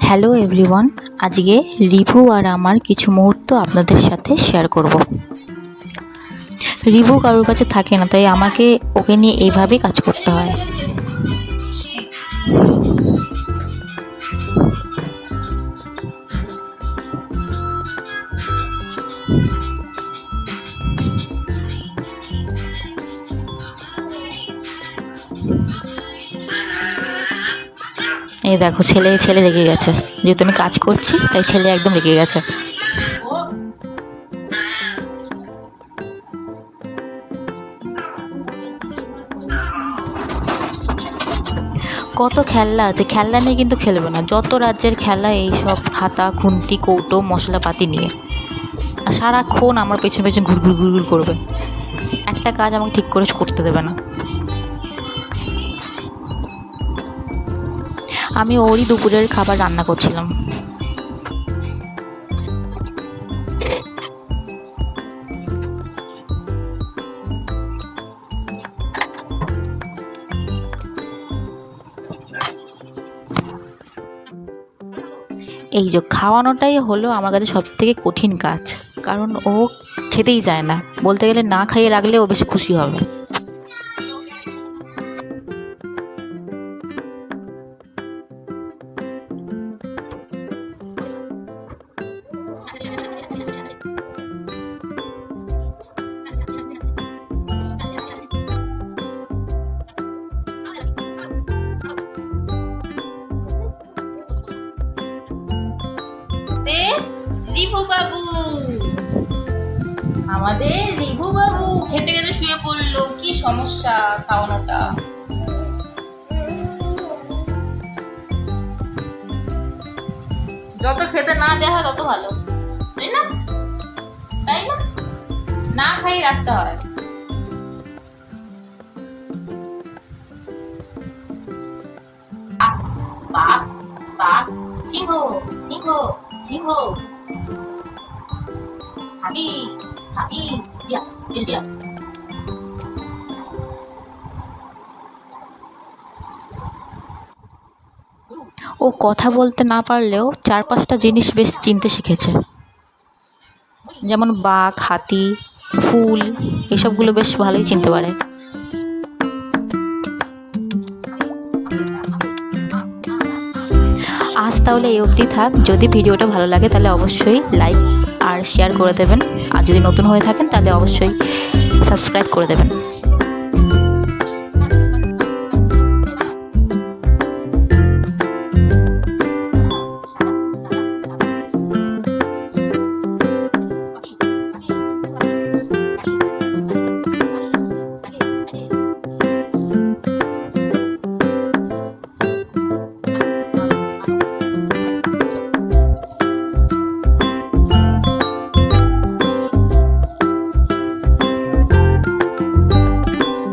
Hello everyone, আজকে review আর আমার কিছু মুহূর্ত আপনাদের সাথে শেয়ার করব। রিভু কারোর কাছে থাকে না, তাই আমাকে ওকে নিয়ে এইভাবেই কাজ করতে হয়। এই দেখো, ছেলে রেগে গেছে, যেহেতু আমি কাজ করছি তাই ছেলে একদম রেগে গেছে। কত খেলনা আছে, খেলনা নিয়ে কিন্তু খেলবে না। যত রাজ্যের খেলা, এই সব খাতা, খুন্তি, কৌটো, মশলাপাতি নিয়ে। আর সারাক্ষণ আমার পেছন পেছন ঘুর করবে। একটা কাজ আমাকে ঠিক করে করতে দেবে না। আমি ওরই দুপুরের খাবার রান্না করছিলাম। এই যে খাওয়ানোটাই হলো আমার কাছে সবথেকে কঠিন কাজ, কারণ ও খেতেই চায় না। বলতে গেলে না খাইয়ে রাখলে ও বেশি খুশি হবে। রিভু বাবু, আমাদের রিভু বাবু খেতে খেতে শুয়ে পড়লো। কি সমস্যা খাওয়ানোটা? যত খেতে না দেওয়া হয় তত ভালো, তাই না? তাই না? না খাই রাখতে হয়। বাঘ বাঘ, সিংহ সিংহ সিংহ, হাতি হাতি, জিয়া জিয়া। ও কথা বলতে না পারলেও 4-5টা জিনিস বেশ চিনতে শিখেছে, যেমন বাঘ, হাতি, ফুল, এসবগুলো বেশ ভালোই চিনতে পারে। আজ তাহলে এই অবধি থাক। যদি ভিডিওটা ভালো লাগে তাহলে অবশ্যই লাইক আর শেয়ার করে দেবেন, আর যদি নতুন হয়ে থাকেন তাহলে অবশ্যই সাবস্ক্রাইব করে দেবেন।